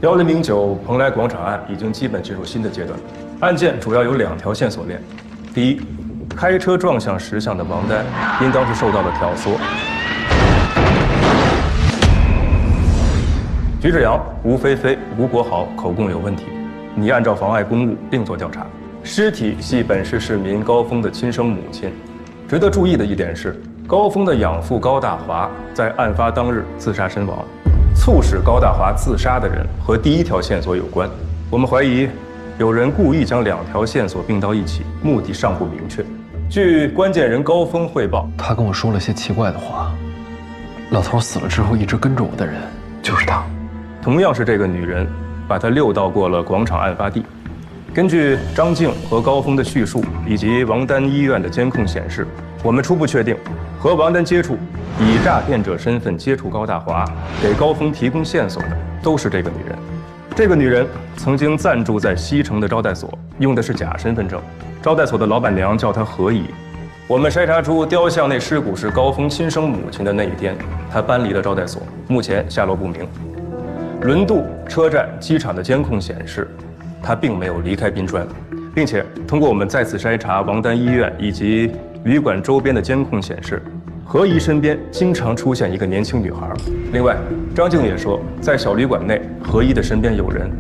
1009蓬莱广场案已经基本进入新的阶段，案件主要有2条线索链。第一，开车撞向石像的王丹，应当是受到了挑唆。徐志阳、吴菲菲、吴国豪口供有问题，你按照妨碍公务另作调查。尸体系本市市民高峰的亲生母亲。值得注意的一点是，高峰的养父高大华在案发当日自杀身亡，促使高大华自杀的人和第1条线索有关。我们怀疑有人故意将2条线索并到一起，目的尚不明确。据关键人高峰汇报，他跟我说了些奇怪的话。老头死了之后一直跟着我的人就是他。同样是这个女人，把他溜到过了广场案发地。根据张静和高峰的叙述以及王丹医院的监控显示，我们初步确定，和王丹接触、以诈骗者身份接触高大华、给高峰提供线索的都是这个女人。这个女人曾经暂住在西城的招待所，用的是假身份证。招待所的老板娘叫她何姨。我们筛查出雕像内尸骨是高峰亲生母亲的那一天，她搬离了招待所，目前下落不明。轮渡、车站、机场的监控显示，她并没有离开滨川，并且通过我们再次筛查王丹医院以及旅馆周边的监控显示，何姨身边经常出现一个年轻女孩。另外，张静也说，在小旅馆内，何姨的身边有人，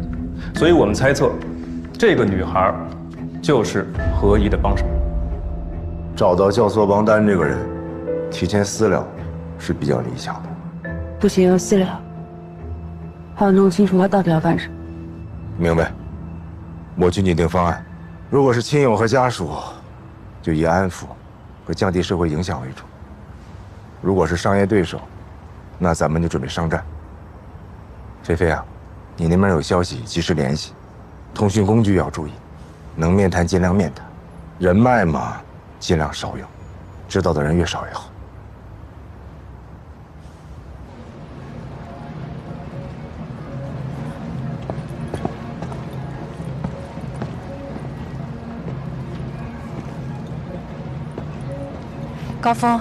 所以我们猜测，这个女孩就是何姨的帮手。找到教唆王丹这个人，提前私了是比较理想的。不行，要私了，还要弄清楚他到底要干什么。明白。我去拟定方案，如果是亲友和家属，就以安抚和降低社会影响为主；如果是商业对手，那咱们就准备商战。菲菲啊，你那边有消息及时联系，通讯工具要注意，能面谈尽量面谈，人脉嘛尽量少用，知道的人越少越好。高峰，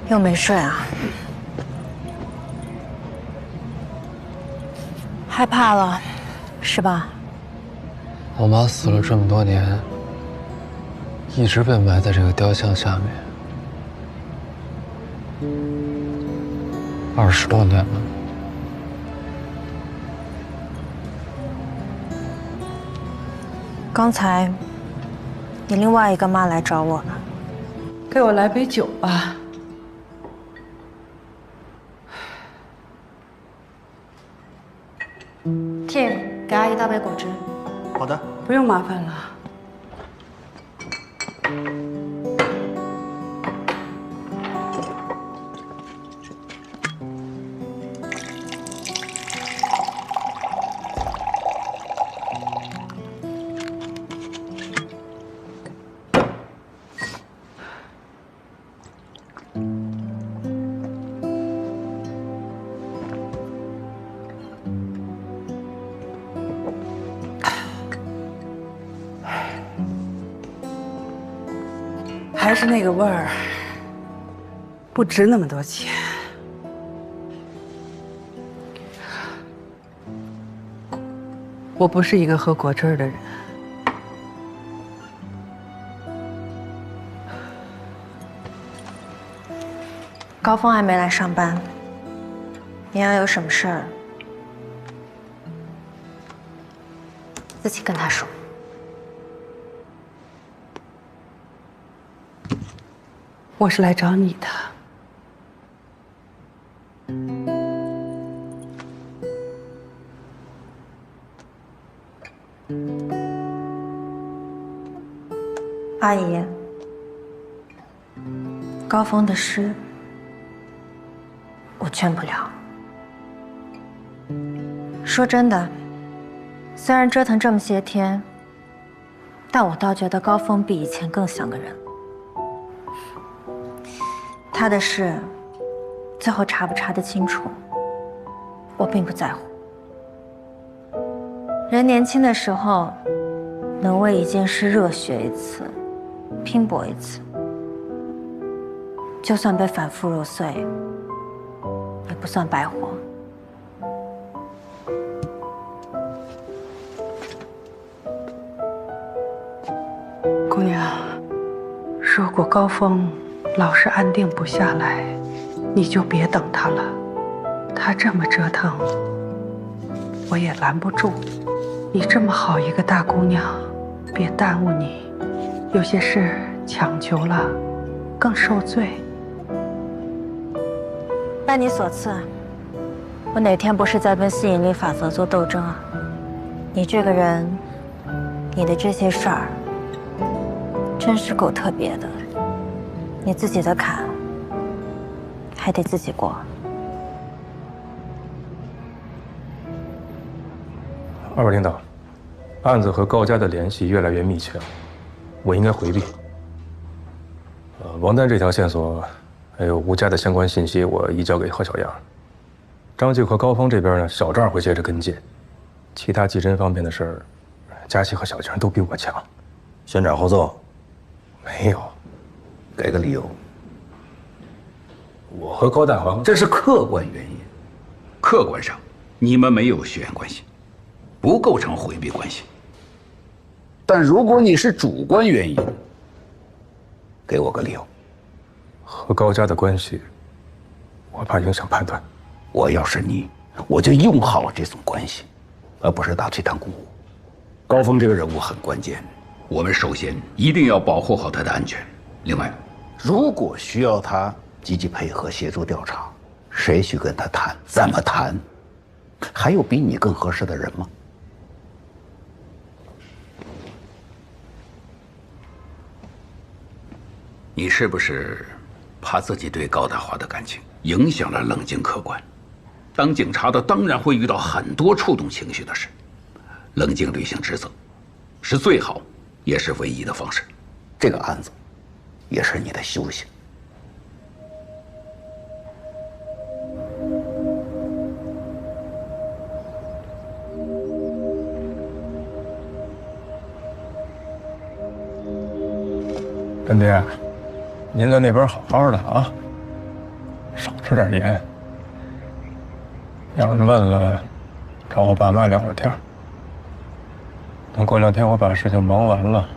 又没睡啊？害怕了，是吧？我妈死了这么多年，一直被埋在这个雕像下面，20多年了。刚才你另外一个妈来找我了，给我来杯酒吧。Tim， 给阿姨倒杯果汁。好的。不用麻烦了。还是那个味儿，不值那么多钱。我不是一个喝果汁的人。高峰还没来上班，你要有什么事儿，自己跟他说。我是来找你的。阿姨，高峰的事我劝不了。说真的，虽然折腾这么些天，但我倒觉得高峰比以前更像个人。他的事，最后查不查得清楚，我并不在乎。人年轻的时候，能为一件事热血一次，拼搏一次，就算被反复揉碎，也不算白活。姑娘，如果高峰老是安定不下来，你就别等他了。他这么折腾，我也拦不住。你这么好一个大姑娘，别耽误你。有些事强求了，更受罪。拜你所赐，我哪天不是在跟吸引力法则做斗争啊？你这个人，你的这些事儿，真是够特别的。你自己的坎，还得自己过。二位领导，案子和高家的联系越来越密切了，我应该回避。王丹这条线索，还有吴家的相关信息，我移交给贺小样。张静和高峰这边呢，小赵会接着跟进。其他技侦方面的事儿，佳琪和小强都比我强。先斩后奏？没有，给个理由。我和高大黄这是客观原因，客观上你们没有血缘关系，不构成回避关系。但如果你是主观原因，给我个理由。和高家的关系，我怕影响判断。我要是你，我就用好这种关系，而不是打退堂鼓。高峰这个人物很关键，我们首先一定要保护好他的安全。另外，如果需要他积极配合协助调查，谁去跟他谈，怎么谈，还有比你更合适的人吗？你是不是怕自己对高大华的感情影响了冷静客观？当警察的当然会遇到很多触动情绪的事，冷静履行职责，是最好也是唯一的方式。这个案子也是你的修行。干爹，您在那边好好的啊，少吃点盐。要是问了，找我爸妈聊会儿天。等过2天我把事情忙完了，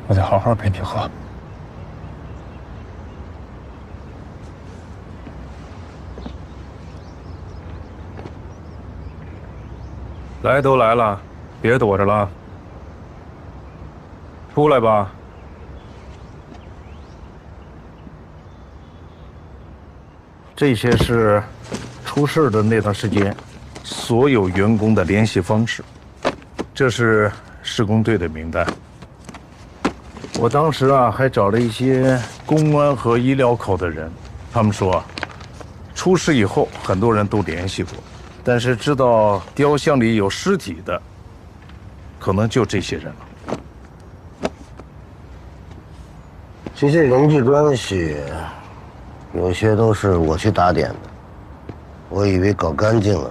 我再好好陪你喝。来都来了，别躲着了，出来吧。这些是出事的那段时间所有员工的联系方式，这是施工队的名单。我当时啊还找了一些公安和医疗口的人，他们说出事以后很多人都联系过，但是知道雕像里有尸体的可能就这些人了。这些人际关系有些都是我去打点的，我以为搞干净了，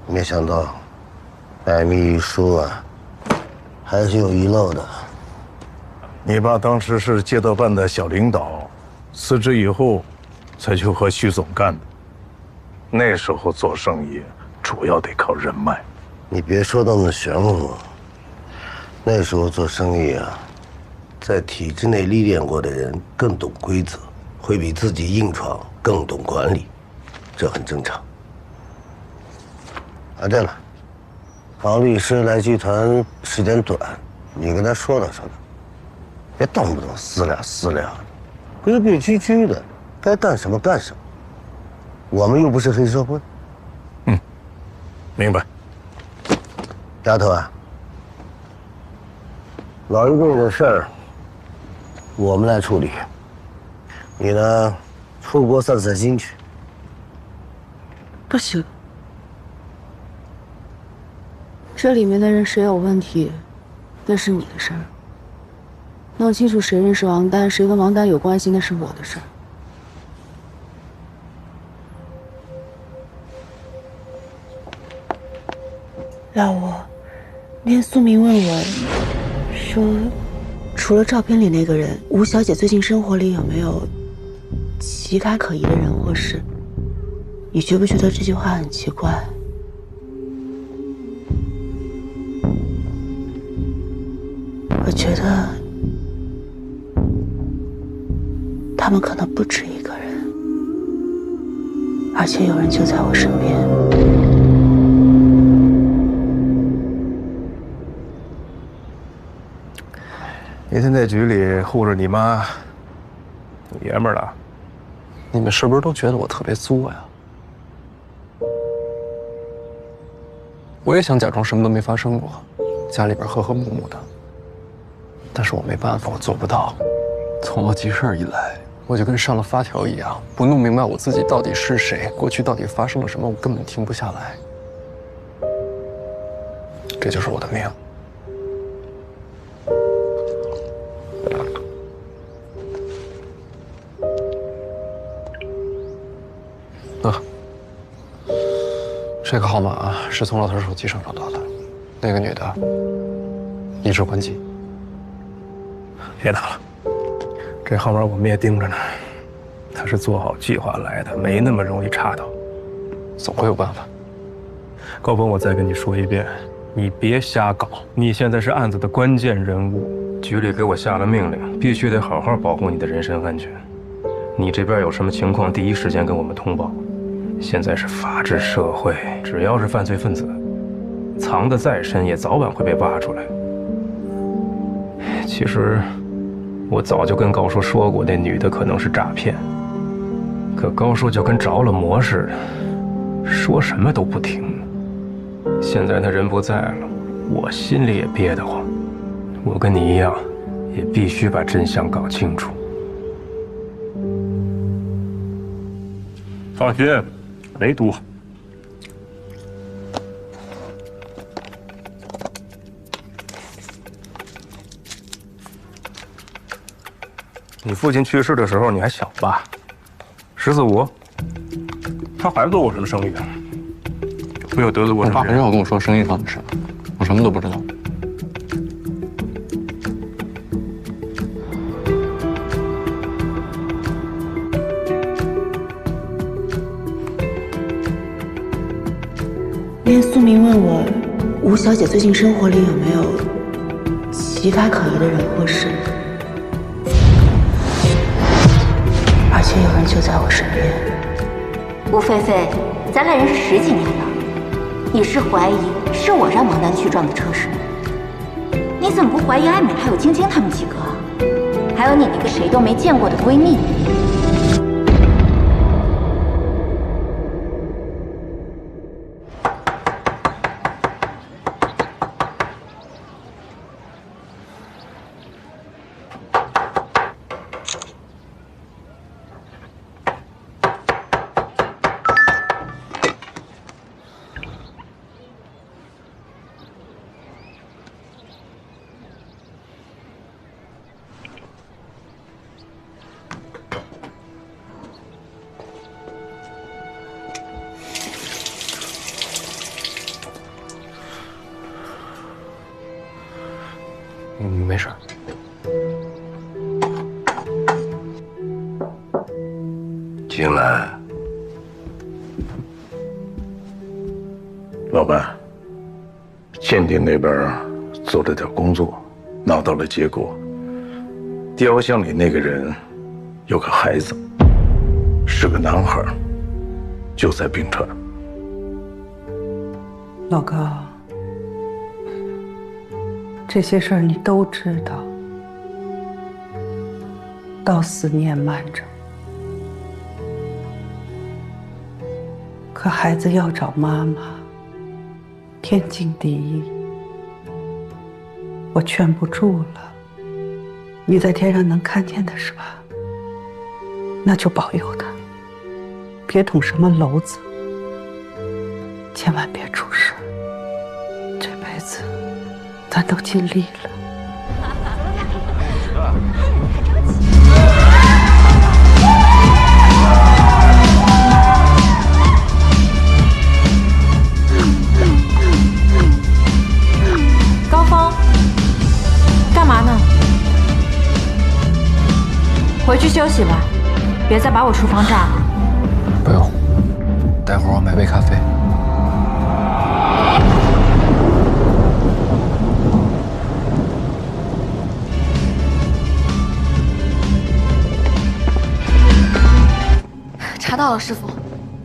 没想到百密一疏啊，还是有遗漏的。你爸当时是街道办的小领导，辞职以后才去和徐总干的。那时候做生意主要得靠人脉。你别说那么玄乎，那时候做生意啊，在体制内历练过的人更懂规则，会比自己硬闯更懂管理，这很正常。啊，对了，王律师来集团时间短，你跟他说道说道，别动不动私了私了的，规规矩矩的，该干什么干什么。我们又不是黑社会。明白。丫头啊，老一辈的事儿我们来处理，你呢，出国散散心去。不行，这里面的人谁有问题，那是你的事儿。弄清楚谁认识王丹，谁跟王丹有关系，那是我的事儿。老吴，那天苏明问我，说，除了照片里那个人，吴小姐最近生活里有没有旗开可疑的人或事，你觉不觉得这句话很奇怪？我觉得他们可能不止一个人，而且有人就在我身边。那天在局里护着你妈，爷们儿了。你们是不是都觉得我特别作呀？我也想假装什么都没发生过，家里边和和睦睦的。但是我没办法，我做不到。从我记事儿以来，我就跟上了发条一样，不弄明白我自己到底是谁，过去到底发生了什么，我根本停不下来。这就是我的命。这个号码是从老头手机上找到的，那个女的一直关机。别打了，这号码我们也盯着呢。他是做好计划来的，没那么容易查到，总会有办法。高峰，我再跟你说一遍，你别瞎搞。你现在是案子的关键人物，局里给我下了命令，必须得好好保护你的人身安全。你这边有什么情况，第一时间跟我们通报。现在是法治社会，只要是犯罪分子，藏得再深也早晚会被挖出来。其实，我早就跟高叔说过，那女的可能是诈骗。可高叔就跟着了魔似的，说什么都不听。现在他人不在了，我心里也憋得慌。我跟你一样，也必须把真相搞清楚。放心，没毒。你父亲去世的时候你还小吧？14、15，他还做过什么生意啊？没有得罪过什么人？我爸很少跟我说生意上的事，我什么都不知道。那天苏明问我，吴小姐最近生活里有没有旗开可疑的人或事，而且有人就在我身边。吴菲菲，咱俩认识10几年了，你是怀疑是我让王丹去撞的车是吗？你怎么不怀疑艾美还有晶晶他们几个？还有你那个谁都没见过的闺蜜？没事。进来。老板，鉴定那边做了点工作，拿到了结果。雕像里那个人有个孩子，是个男孩，就在病床。老高，这些事儿你都知道，到死你也瞒着。可孩子要找妈妈，天经地义。我劝不住了，你在天上能看见的是吧？那就保佑他，别捅什么娄子，千万别出事。这辈子咱都尽力了。高峰，干嘛呢？回去休息吧。别再把我厨房炸了。不用，待会儿我买杯咖啡。查到了，师傅，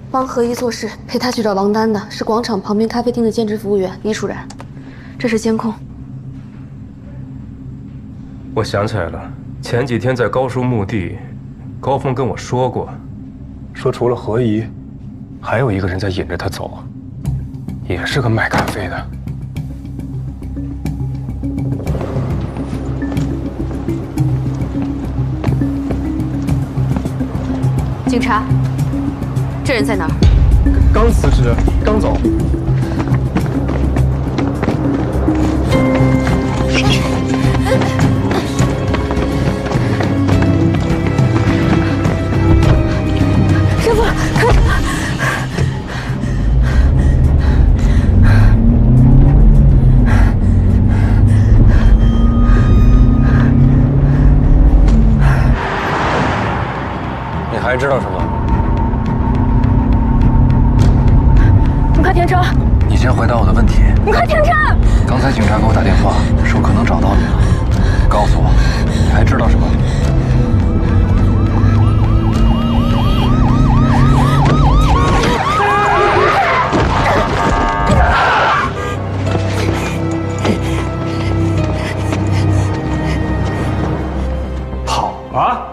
帮何一做事，陪他去找王丹的是广场旁边咖啡厅的兼职服务员李楚然。这是监控。我想起来了，前几天在高叔墓地，高峰跟我说过，说除了何怡，还有一个人在引着他走，也是个卖咖啡的。警察，这人在哪儿？刚辞职，刚走。师傅，快！你还知道什么？你快停车！你先回答我的问题。你快停车！刚才警察给我打电话，说可能找到你了。告诉我，你还知道什么？跑了？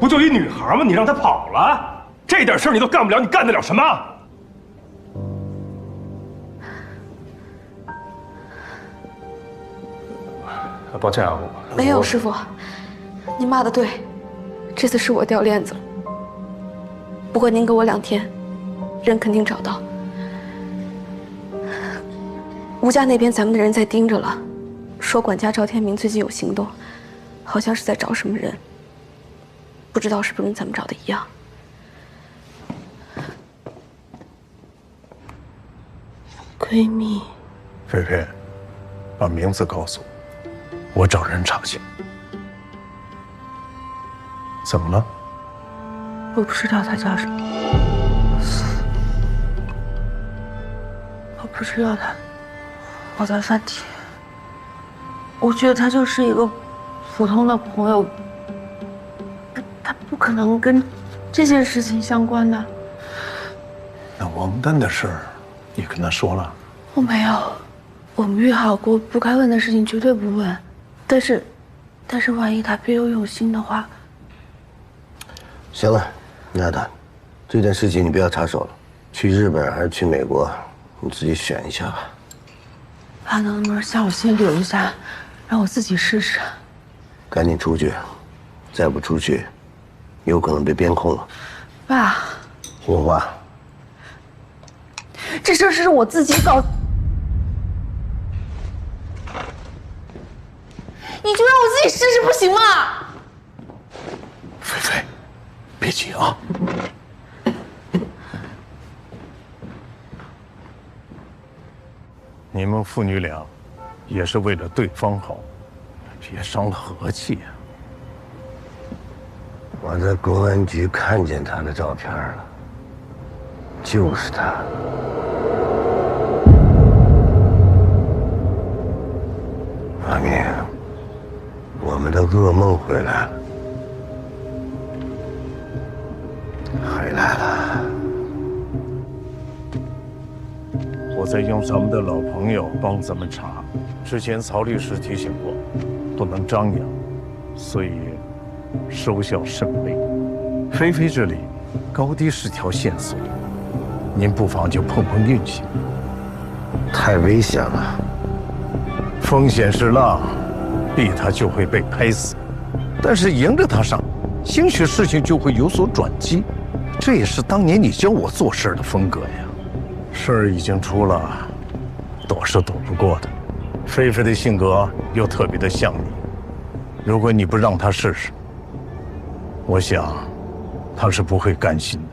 不就一女孩吗？你让她跑了？这点事儿你都干不了，你干得了什么？抱歉啊，没有，师傅，您骂的对，这次是我掉链子了。不过您给我2天，人肯定找到。吴家那边咱们的人在盯着了，说管家赵天明最近有行动，好像是在找什么人，不知道是不是跟咱们找的一样。闺蜜，菲菲，把名字告诉我，我找人查去。怎么了？我不知道她叫什么，我不知道她，我在饭店。我觉得她就是一个普通的朋友，她不可能跟这件事情相关的。那王丹的事儿，你跟他说了？我没有，我们约好过，不该问的事情绝对不问。但是万一他别有用心的话，行了，娜娜，这件事情你不要插手了。去日本还是去美国，你自己选一下吧。爸能不能下午先留一下，让我自己试试？赶紧出去，再不出去，有可能被边控了。爸，听话。这事儿是我自己搞。你就让我自己试试不行吗？菲菲，别急啊。你们父女俩也是为了对方好，别伤了和气啊。我在公安局看见他的照片了，就是他。阿明，我们的噩梦回来了，回来了。我在用咱们的老朋友帮咱们查，之前曹律师提醒过，不能张扬，所以收效甚微。菲菲这里高低是条线索，您不妨就碰碰运气。太危险了，风险是浪，避他就会被拍死，但是迎着他上，兴许事情就会有所转机。这也是当年你教我做事的风格呀。事儿已经出了，躲是躲不过的。菲菲的性格又特别的像你，如果你不让她试试，我想她是不会甘心的。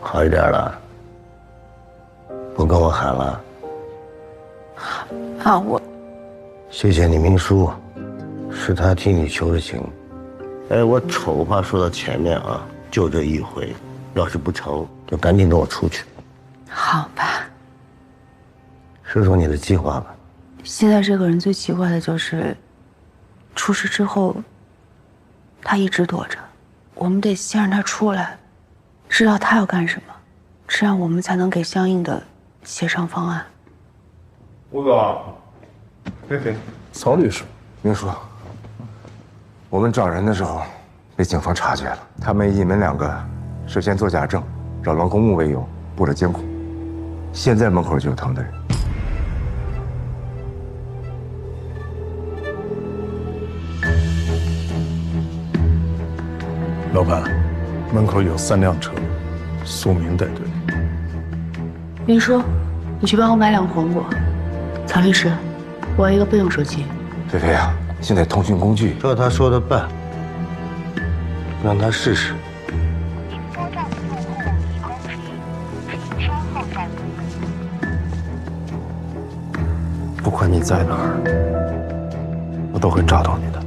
好一点了？不跟我喊了？啊，我谢谢你明叔，是他替你求的情。哎，我丑话说到前面啊，就这一回，要是不成，就赶紧跟我出去。好吧。说说你的计划吧。现在这个人最奇怪的就是，出事之后，他一直躲着，我们得先让他出来，知道他要干什么，这样我们才能给相应的协商方案。吴总，菲菲，曹律师，明叔，我们找人的时候被警方察觉了，他们以你们2个涉嫌作假证、扰乱公务为由布了监控，现在门口就有他们的人。老板，门口有3辆车，苏明带队。林叔，你去帮我买2个黄果。曹律师，我要一个备用手机。菲菲啊，现在通讯工具照他说的办，让他试试。不管你在哪儿，我都会找到你的。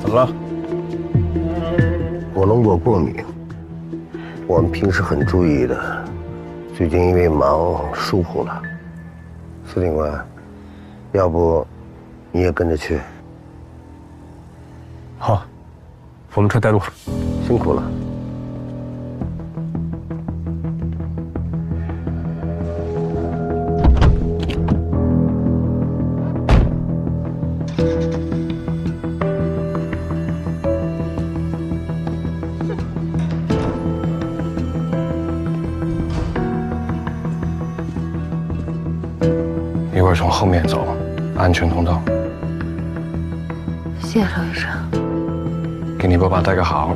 怎么了？火龙果过敏，我们平时很注意的，最近因为忙疏忽了。司警官，要不你也跟着去？好，我们车带路。辛苦了。一会儿从后面走，安全通道。谢谢曹医生。给你爸爸带个好。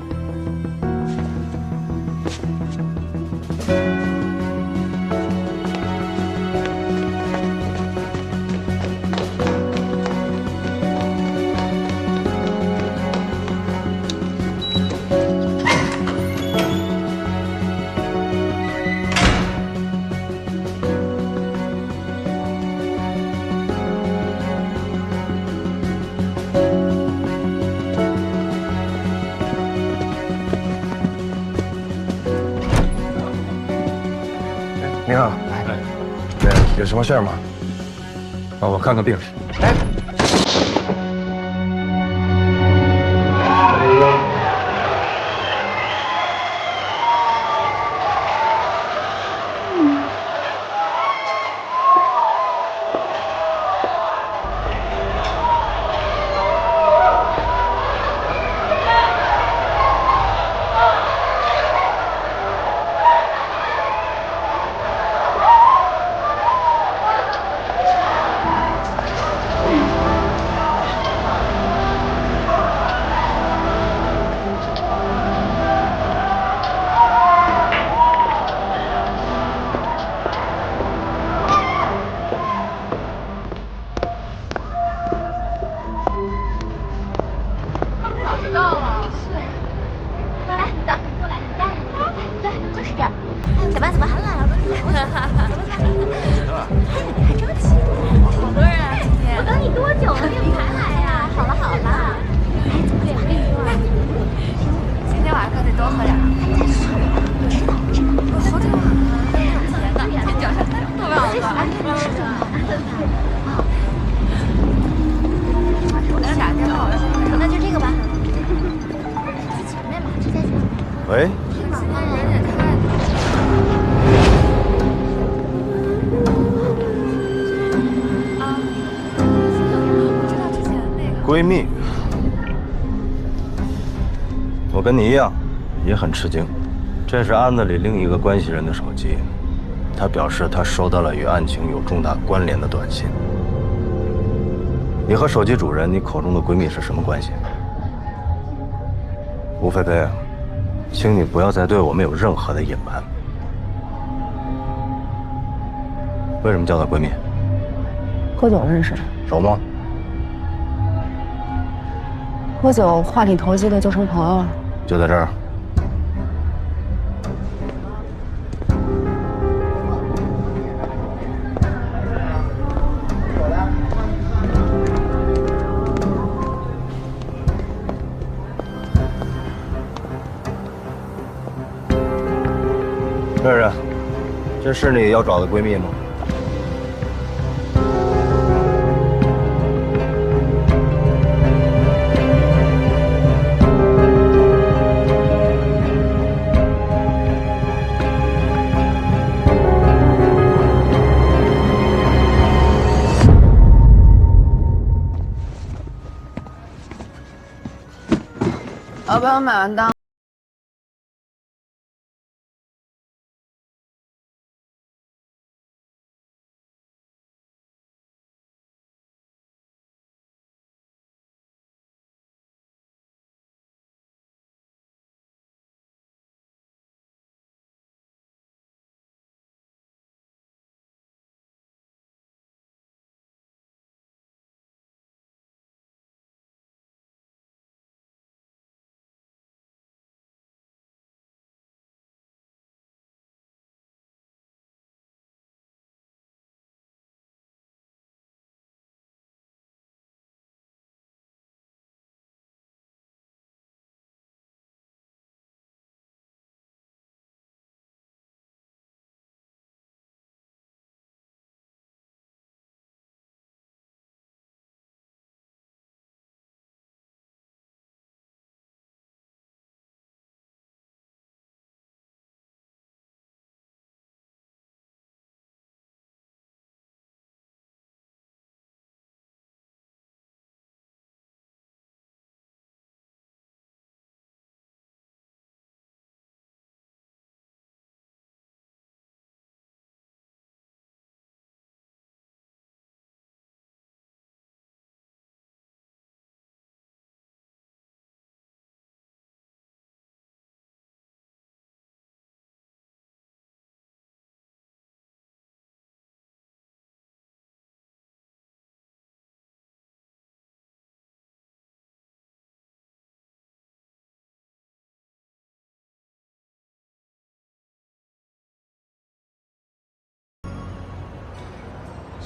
你好，有什么事儿吗？我看看病历。闺蜜，我跟你一样，也很吃惊。这是案子里另一个关系人的手机，他表示他收到了与案情有重大关联的短信。你和手机主人，你口中的闺蜜是什么关系？吴菲菲，请你不要再对我们有任何的隐瞒。为什么叫她闺蜜？喝酒认识的，熟吗？喝酒话里投机的就成朋友了。就在这儿。认识，这是你要找的闺蜜吗？老板，我买完单。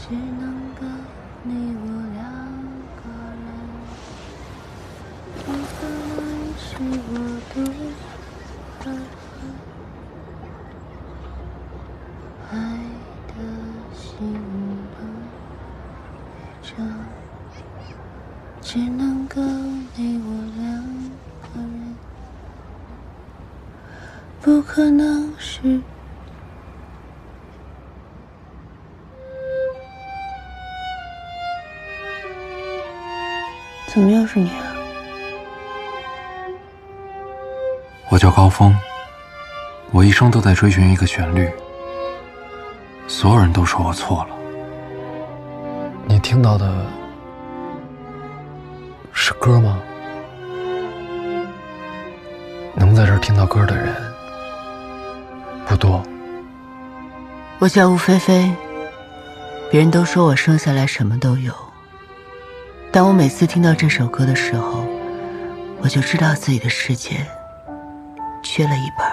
只能够你我两个人，不可能是我独个人。爱的心的宇宙，只能够你我两个人，不可能是。怎么又是你啊？我叫高峰，我一生都在追寻一个旋律，所有人都说我错了。你听到的是歌吗？能在这儿听到歌的人不多。我叫吴菲菲，别人都说我生下来什么都有。当我每次听到这首歌的时候，我就知道自己的世界缺了一半。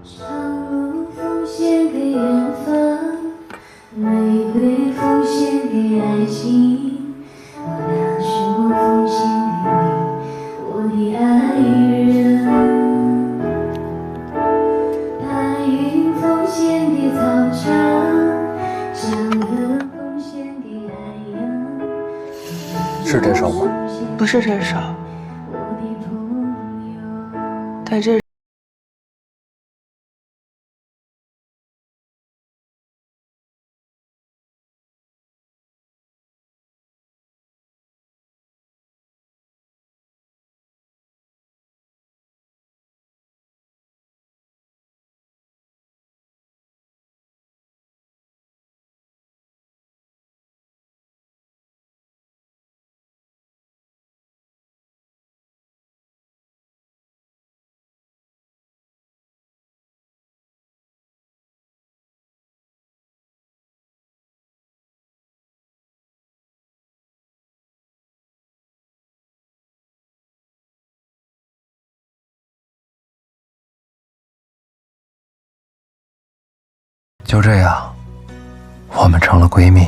长路奉献给远方，玫瑰奉献给爱情，我俩是我奉献给你，我的爱人。白云奉献给草场，江河奉献给海洋。是这首吗？不是这首，但这。就这样，我们成了闺蜜。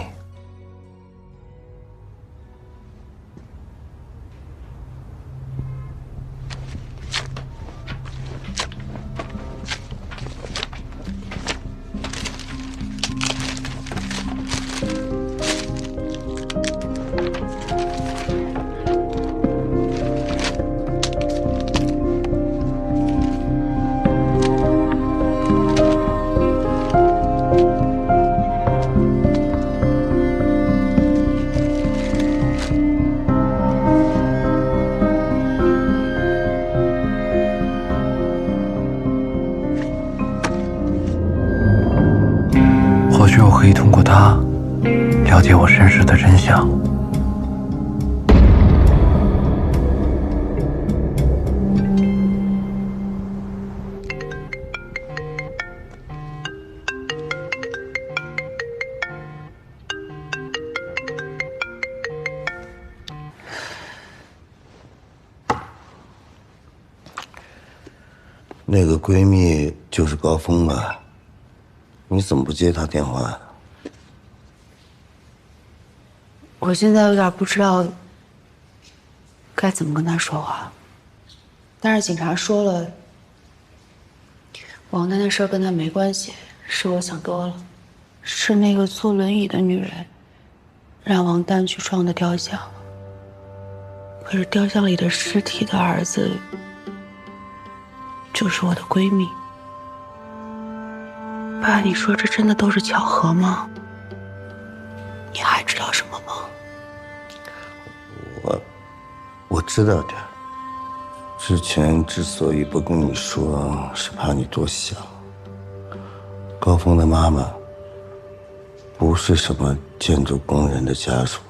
或许我可以通过它了解我身世的真相。那个闺蜜就是高峰吧？你怎么不接她电话呀？我现在有点不知道该怎么跟他说话。但是警察说了，王丹的事跟他没关系，是我想多了，是那个坐轮椅的女人让王丹去撞的雕像。可是雕像里的尸体的儿子就是我的闺蜜。爸，你说这真的都是巧合吗？你还知道什么吗？我知道点儿。之前之所以不跟你说，是怕你多想。高峰的妈妈不是什么建筑工人的家属，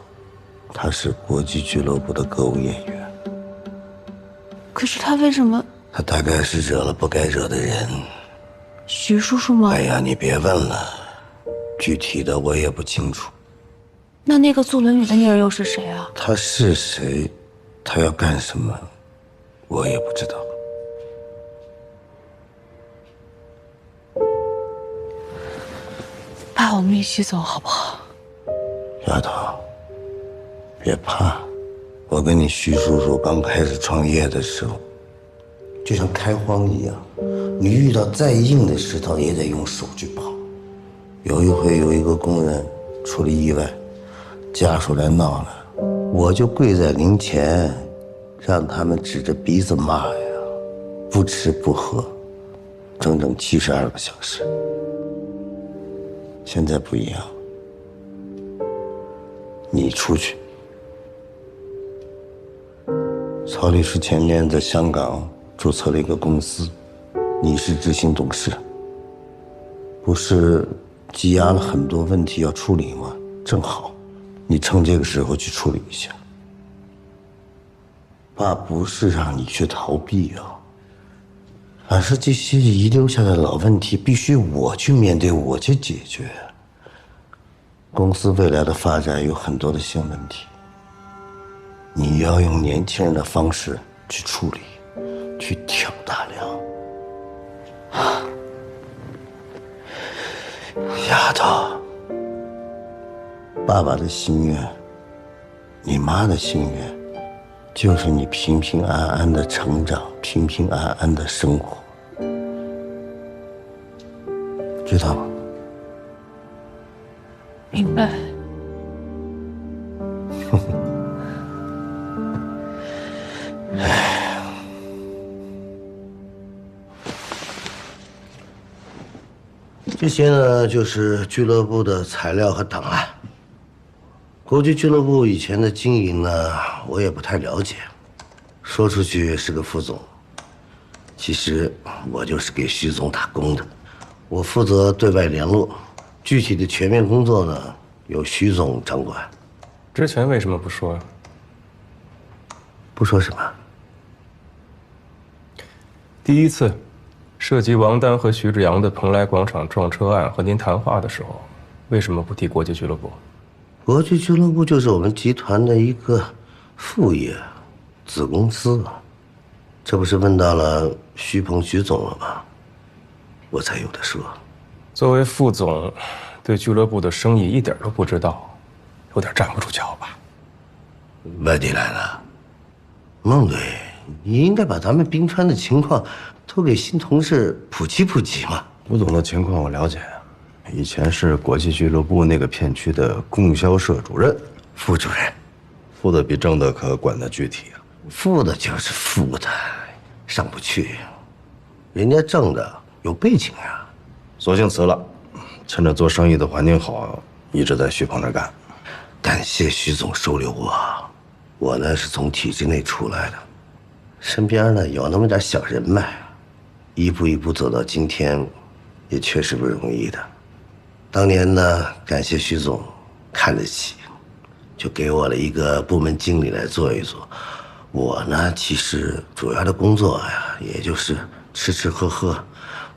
她是国际俱乐部的歌舞演员。可是他为什么？她大概是惹了不该惹的人。徐叔叔吗？哎呀，你别问了，具体的我也不清楚。那个坐轮椅的女人又是谁啊？她是谁？她要干什么？我也不知道。爸，我们一起走好不好？丫头，别怕。我跟你徐叔叔刚开始创业的时候，就像开荒一样，你遇到再硬的石头也得用手去刨。有一回有一个工人出了意外，家属来闹了，我就跪在灵前，让他们指着鼻子骂呀，不吃不喝，整整72个小时。现在不一样，你出去。曹律师前年在香港注册了一个公司，你是执行董事，不是积压了很多问题要处理吗？正好，你趁这个时候去处理一下。爸不是让你去逃避啊，而是这些遗留下的老问题必须我去面对，我去解决。公司未来的发展有很多的新问题，你要用年轻人的方式去处理，去挑大梁。丫头，爸爸的心愿，你妈的心愿，就是你平平安安的成长，平平安安的生活，知道吗？明白。这些呢，就是俱乐部的材料和档案。国际俱乐部以前的经营呢，我也不太了解，说出去是个副总，其实我就是给徐总打工的，我负责对外联络，具体的全面工作呢，由徐总掌管。之前为什么不说？不说什么？第一次涉及王丹和徐志阳的蓬莱广场撞车案和您谈话的时候，为什么不提国际俱乐部？国际俱乐部就是我们集团的一个副业、子公司。这不是问到了徐鹏徐总了吗？我才有的说。作为副总，对俱乐部的生意一点都不知道，有点站不住脚吧？外地来的，孟队，你应该把咱们冰川的情况都给新同事普及普及嘛。吴总的情况我了解啊，以前是国际俱乐部那个片区的供销社主任、副主任，副的比正的可管得具体啊。副的就是副的，上不去。人家正的有背景啊，索性辞了，趁着做生意的环境好，一直在徐鹏那儿干。感谢徐总收留我，我呢是从体制内出来的，身边呢有那么点小人脉，一步一步走到今天，也确实不容易的。当年呢，感谢徐总看得起，就给我了一个部门经理来做一做。我呢，其实主要的工作呀，也就是吃吃喝喝，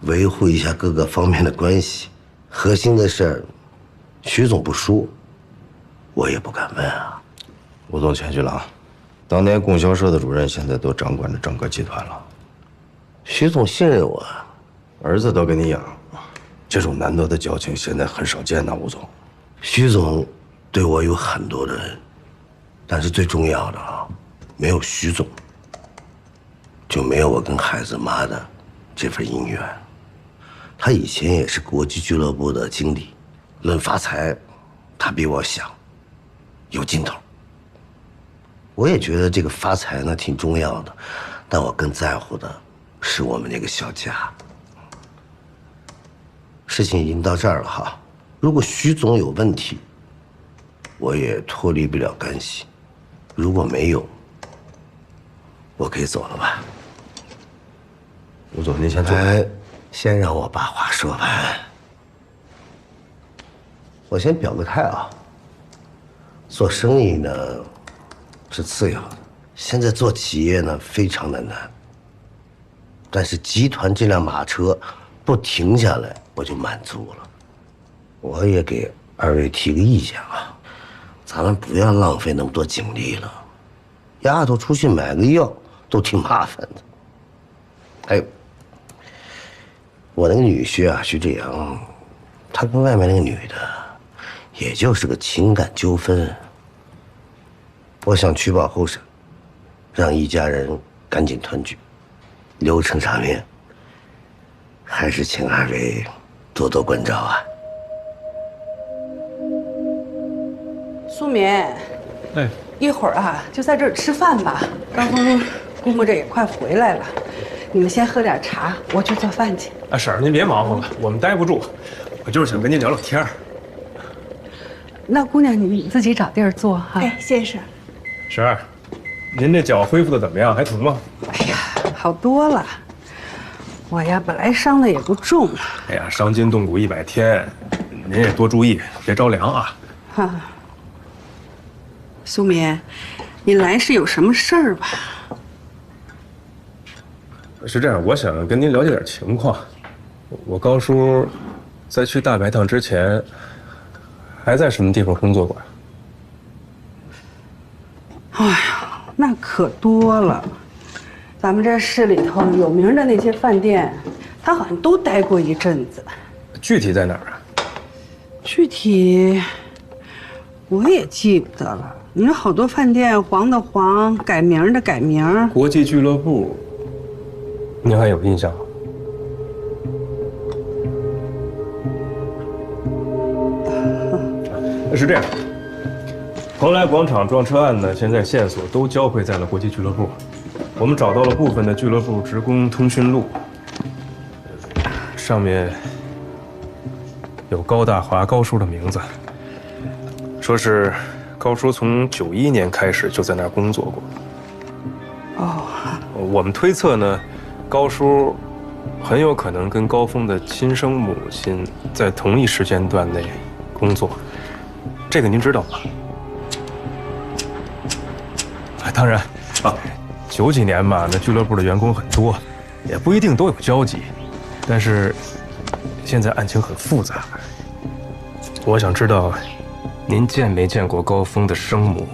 维护一下各个方面的关系。核心的事儿，徐总不说，我也不敢问啊。吴总谦虚了啊，当年供销社的主任现在都掌管着整个集团了。徐总信任我，儿子都给你养，这种难得的交情现在很少见呐，吴总。徐总对我有很多的恩，但是最重要的啊，没有徐总，就没有我跟孩子妈的这份姻缘。他以前也是国际俱乐部的经理，论发财，他比我想有劲头。我也觉得这个发财呢挺重要的，但我更在乎的是我们那个小家。事情已经到这儿了哈，如果徐总有问题，我也脱离不了干系；如果没有，我可以走了吧？吴总，您先坐。先让我把话说完。我先表个态啊，做生意呢是次要的，现在做企业呢非常的难。但是集团这辆马车不停下来，我就满足了。我也给二位提个意见啊，咱们不要浪费那么多精力了。丫头出去买个药都挺麻烦的。还有，我那个女婿啊，徐志阳，他跟外面那个女的，也就是个情感纠纷。我想取保候审，让一家人赶紧团聚。流程上面，还是请二位多多关照啊。苏敏，哎，一会儿啊，就在这儿吃饭吧。高峰姑父这也快回来了，你们先喝点茶，我去做饭去。啊，婶儿，您别忙活了，我们待不住，我就是想跟您聊聊天儿。那姑娘，你自己找地儿坐哈。哎，谢谢婶。婶儿，您这脚恢复的怎么样？还疼吗？哎呀，好多了。我呀，本来伤的也不重。哎呀，伤筋动骨100天，您也多注意，别着凉啊。哈，苏敏，你来是有什么事儿吧？是这样，我想跟您了解点情况。我高叔在去大白趟之前，还在什么地方工作过呀？哎呀，那可多了。咱们这市里头有名的那些饭店，他好像都待过一阵子。具体在哪儿啊？具体我也记不得了。你说好多饭店黄的黄，改名的改名。国际俱乐部，您还有印象吗？是这样，蓬莱广场撞车案呢，现在线索都交汇在了国际俱乐部。我们找到了部分的俱乐部职工通讯录，上面有高大华高叔的名字，说是高叔从91年开始就在那儿工作过。哦，我们推测呢，高叔很有可能跟高峰的亲生母亲在同一时间段内工作，这个您知道吗？当然啊，90几年嘛，那俱乐部的员工很多，也不一定都有交集。但是现在案情很复杂，我想知道您见没见过高峰的生母